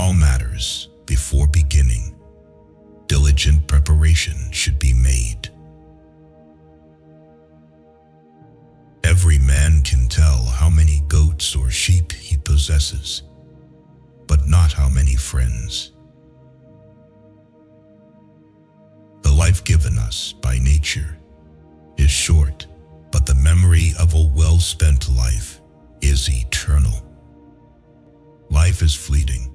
all matters, before beginning, diligent preparation should be made. Every man can tell how many goats or sheep he possesses, but not how many friends. The life given us by nature is short, but the memory of a well-spent life is eternal. Life is fleeting,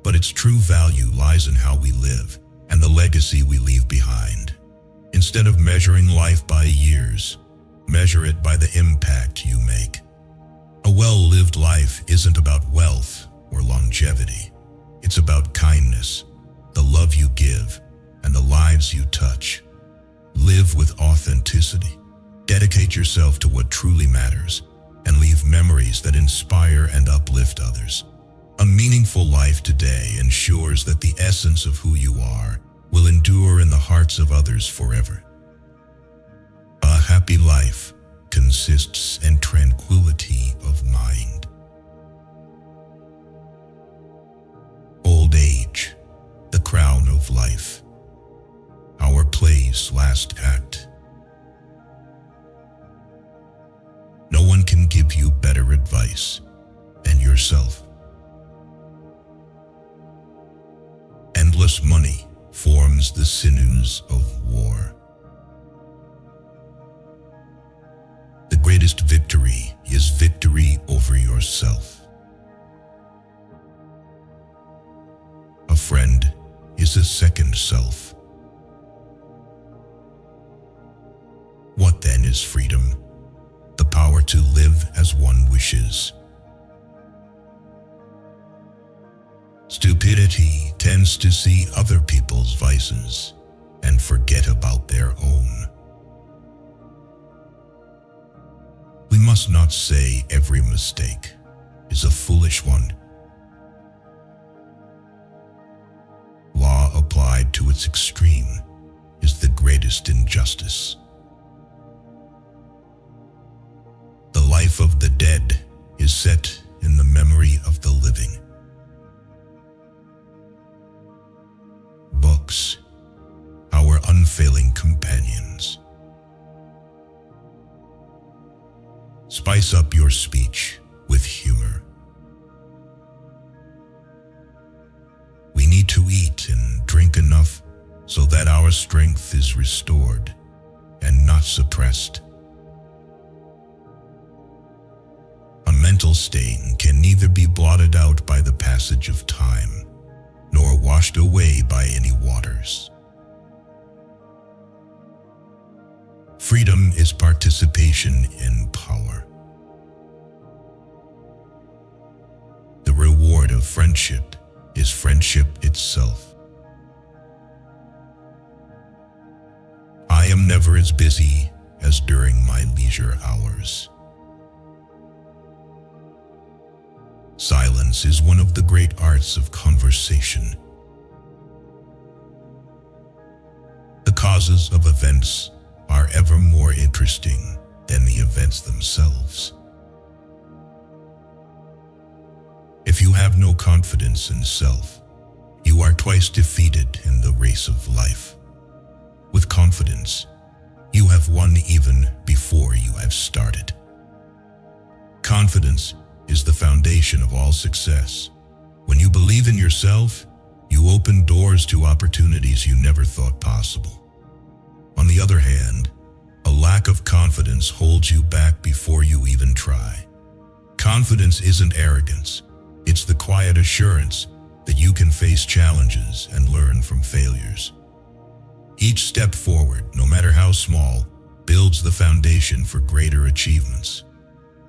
but its true value lies in how we live and the legacy we leave behind. Instead of measuring life by years, measure it by the impact you make. A well-lived life isn't about wealth or longevity. It's about kindness, the love you give, and the lives you touch. Live with authenticity. Dedicate yourself to what truly matters, and leave memories that inspire and uplift others. A meaningful life today ensures that the essence of who you are will endure in the hearts of others forever. A happy life consists in tranquility of mind. Old age, the crown of life. Our play's last act. No one can give you better advice than yourself. Endless money forms the sinews of war. The greatest victory is victory over yourself. A friend is a second self. What then is freedom? The power to live as one wishes. Stupidity tends to see other people's vices and forget about their own. We must not say every mistake is a foolish one. Law applied to its extreme is the greatest injustice. The life of the dead is set in the memory of the living. Books, our unfailing companions. Spice up your speech with humor. We need to eat and drink enough so that our strength is restored and not suppressed. A mental stain can neither be blotted out by the passage of time nor washed away by any waters. Freedom is participation in power. The reward of friendship is friendship itself. I am never as busy as during my leisure hours. Silence is one of the great arts of conversation. The causes of events are ever more interesting than the events themselves. If you have no confidence in self, you are twice defeated in the race of life. With confidence, you have won even before you have started. Confidence is the foundation of all success. When you believe in yourself, you open doors to opportunities you never thought possible. On the other hand, a lack of confidence holds you back before you even try. Confidence isn't arrogance. It's the quiet assurance that you can face challenges and learn from failures. Each step forward, no matter how small, builds the foundation for greater achievements.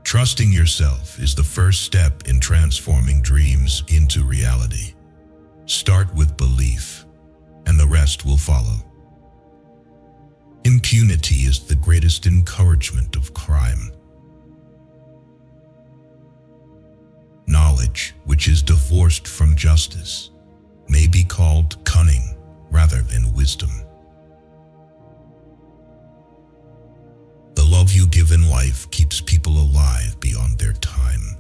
Trusting yourself is the first step in transforming dreams into reality. Start with belief, and the rest will follow. Impunity is the greatest encouragement of crime. Knowledge, which is divorced from justice, may be called cunning rather than wisdom. The love you give in life keeps people alive beyond their time.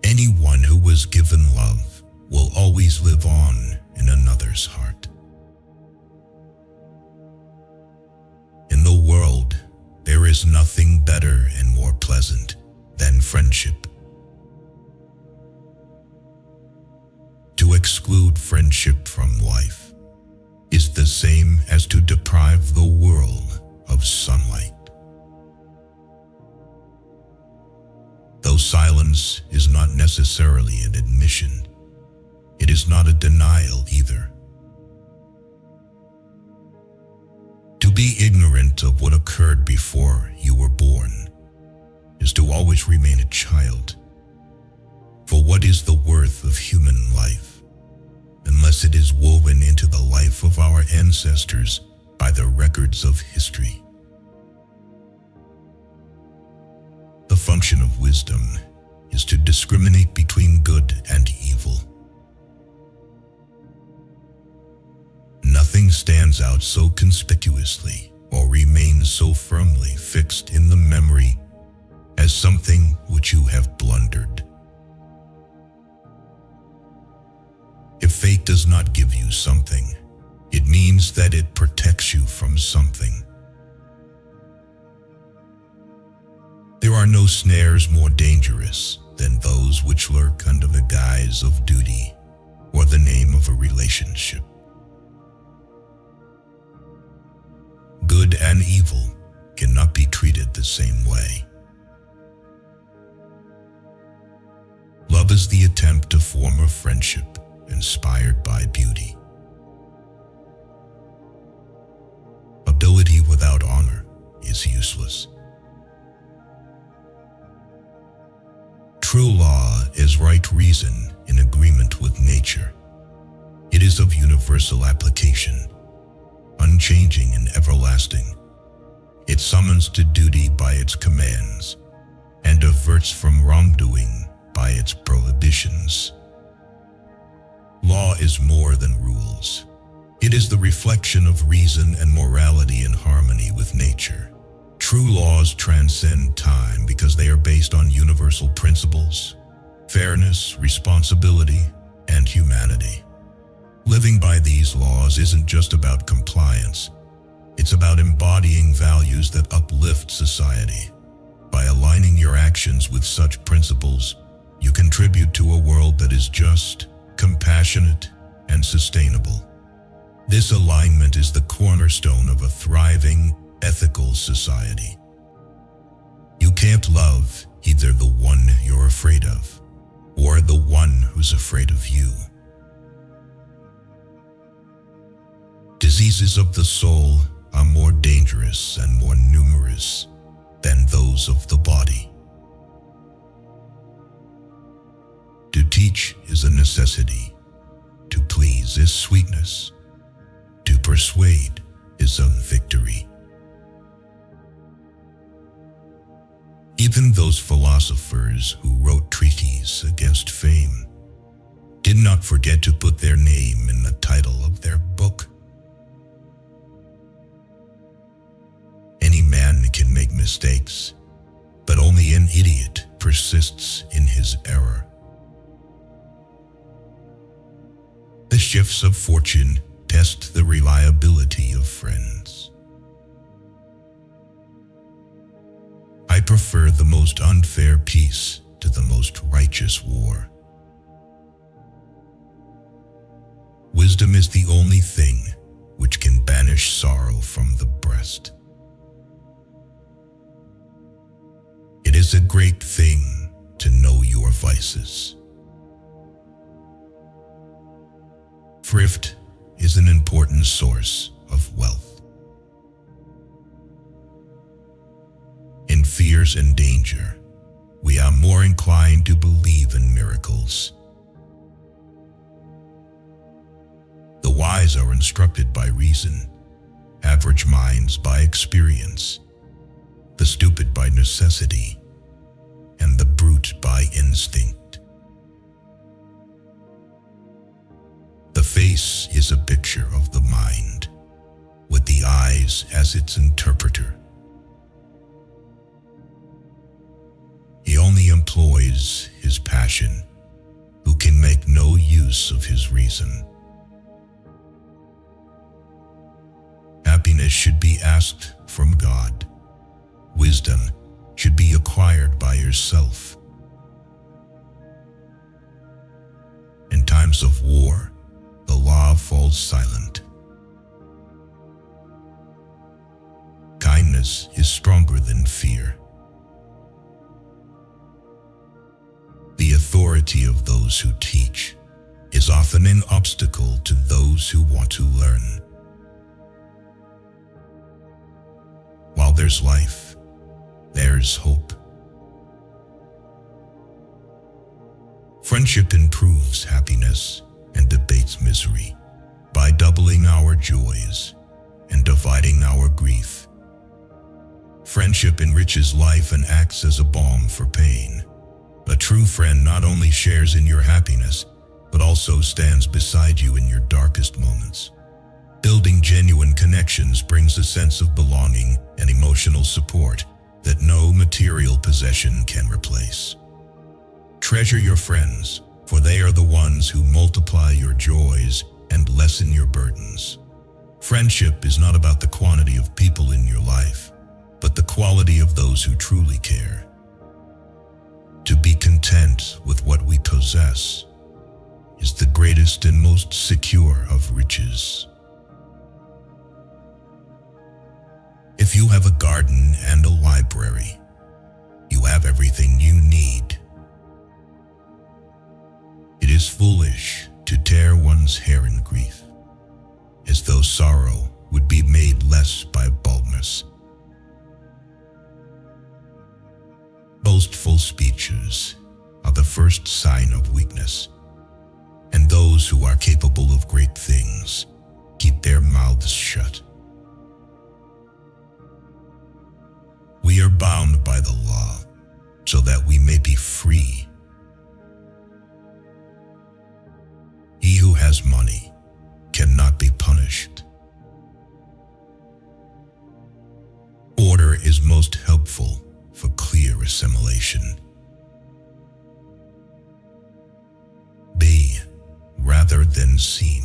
Anyone who was given love will always live on in another's heart. In the world, there is nothing better and more pleasant than friendship. To exclude friendship from life is the same as to deprive the world of sunlight. Though silence is not necessarily an admission, it is not a denial either. To be ignorant of what occurred before you were born is to always remain a child. For what is the worth of human life unless it is woven into the life of our ancestors by the records of history? The function of wisdom is to discriminate between good and evil. Nothing stands out so conspicuously or remains so firmly fixed in the memory as something which you have blundered. If fate does not give you something, it means that it protects you from something. There are no snares more dangerous than those which lurk under the guise of duty or the name of a relationship. Good and evil cannot be treated the same way. Love is the attempt to form a friendship inspired by beauty. Ability without honor is useless. True law is right reason in agreement with nature. It is of universal application, unchanging and everlasting. It summons to duty by its commands and averts from wrongdoing by its prohibitions. Law is more than rules. It is the reflection of reason and morality in harmony with nature. True laws transcend time because they are based on universal principles, fairness, responsibility, and humanity. Living by these laws isn't just about compliance. It's about embodying values that uplift society. By aligning your actions with such principles, you contribute to a world that is just, compassionate, and sustainable. This alignment is the cornerstone of a thriving, ethical society. You can't love either the one you're afraid of or the one who's afraid of you. Diseases of the soul are more dangerous and more numerous than those of the body. To teach is a necessity. To please is sweetness. To persuade is a victory. Even those philosophers who wrote treatises against fame did not forget to put their name in the title of their book. Any man can make mistakes, but only an idiot persists in his error. The shifts of fortune test the reliability of friends. I prefer the most unfair peace to the most righteous war. Wisdom is the only thing which can banish sorrow from the breast. It is a great thing to know your vices. Thrift is an important source of wealth. In fears and danger, we are more inclined to believe in miracles. The wise are instructed by reason, average minds by experience, the stupid by necessity, and the brute by instinct. The face is a picture of the mind, with the eyes as its interpreter. He only employs his passion who can make no use use of his reason. Happiness should be asked from God. Wisdom should be acquired by yourself. In times of war, the law falls silent. Kindness is stronger than fear. The authority of those who teach is often an obstacle to those who want to learn. While there's life, there's hope. Friendship improves happiness and abates misery by doubling our joys and dividing our grief. Friendship enriches life and acts as a balm for pain. A true friend not only shares in your happiness, but also stands beside you in your darkest moments. Building genuine connections brings a sense of belonging and emotional support that no material possession can replace. Treasure your friends, for they are the ones who multiply your joys and lessen your burdens. Friendship is not about the quantity of people in your life, but the quality of those who truly care. To be content with what we possess is the greatest and most secure of riches. If you have a garden and a library, you have everything you need. It is foolish to tear one's hair in grief, as though sorrow would be made less by baldness. Boastful speeches are the first sign of weakness, and those who are capable of great things keep their mouths shut. We are bound by the law so that we may be free. He who has money cannot be punished. Order is most helpful for clear assimilation. Be rather than seem.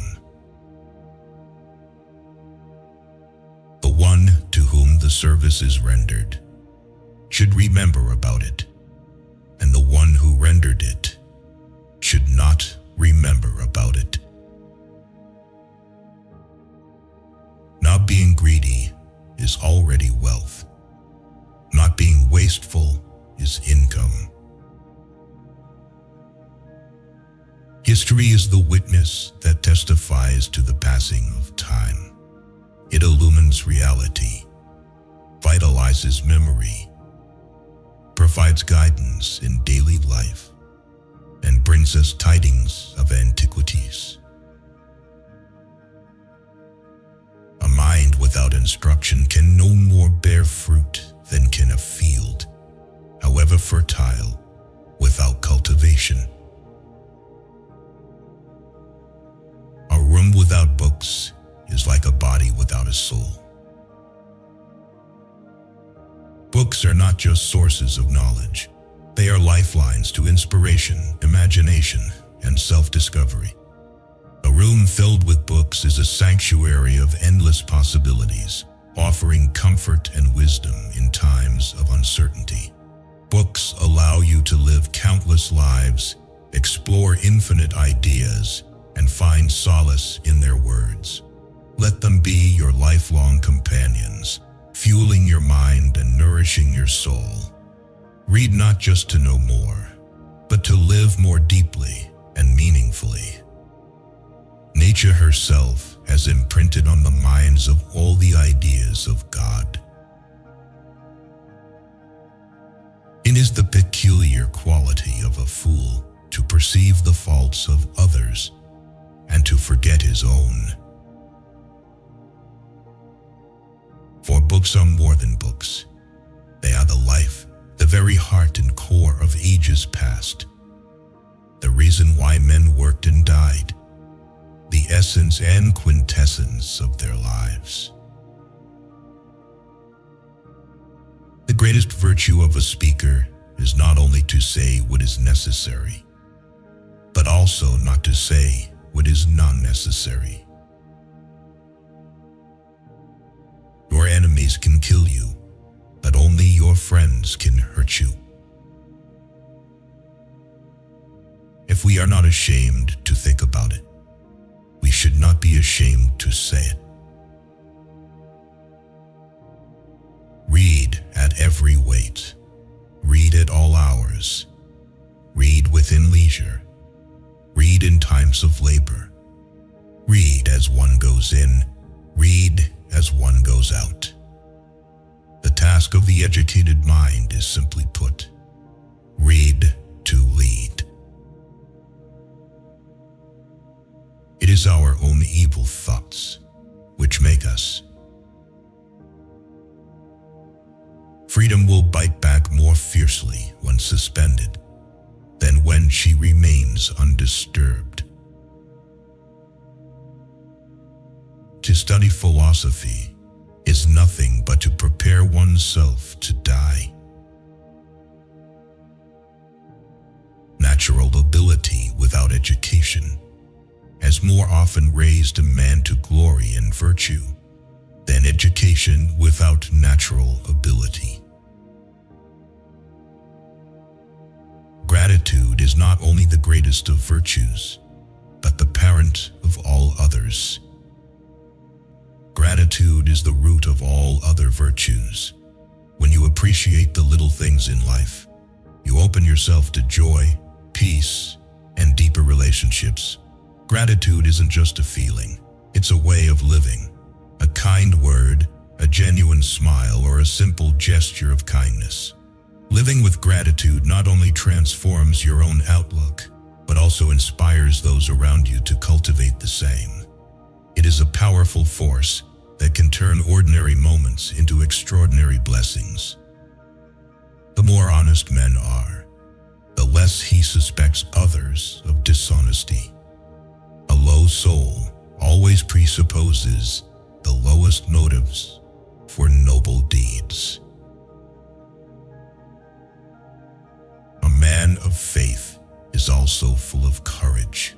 The one to whom the service is rendered should remember about it, and the one who rendered it should not remember about it. Not being greedy is already wealth. Not being wasteful is income. History is the witness that testifies to the passing of time. It illumines reality, vitalizes memory, provides guidance in daily life, and brings us tidings of antiquities. A mind without instruction can no more bear fruit than can a field, however fertile, without cultivation. A room without books is like a body without a soul. Books are not just sources of knowledge. They are lifelines to inspiration, imagination, and self-discovery. A room filled with books is a sanctuary of endless possibilities, offering comfort and wisdom in times of uncertainty. Books allow you to live countless lives, explore infinite ideas, and find solace in their words. Let them be your lifelong companions, fueling your mind and nourishing your soul. Read not just to know more, but to live more deeply and meaningfully. Nature herself has imprinted on the minds of all the ideas of God. It is the peculiar quality of a fool to perceive the faults of others and to forget his own. For books are more than books. They are the life, the very heart and core of ages past. The reason why men worked and died. The essence and quintessence of their lives. The greatest virtue of a speaker is not only to say what is necessary, but also not to say what is not necessary. Your enemies can kill you, but only your friends can hurt you. If we are not ashamed to think about it, we should not be ashamed to say it. Read at every weight. Read at all hours. Read within leisure. Read in times of labor. Read as one goes in. Read as one goes out. The task of the educated mind is simply put, read to lead. It is our own evil thoughts which make us. Freedom will bite back more fiercely when suspended than when she remains undisturbed. To study philosophy is nothing but to prepare oneself to die. Natural ability without education has more often raised a man to glory and virtue than education without natural ability. Gratitude is not only the greatest of virtues, but the parent of all others. Gratitude is the root of all other virtues. When you appreciate the little things in life, you open yourself to joy, peace, and deeper relationships. Gratitude isn't just a feeling, it's a way of living. A kind word, a genuine smile, or a simple gesture of kindness. Living with gratitude not only transforms your own outlook, but also inspires those around you to cultivate the same. It is a powerful force that can turn ordinary moments into extraordinary blessings. The more honest men are, the less he suspects others of dishonesty. A low soul always presupposes the lowest motives for noble deeds. A man of faith is also full of courage.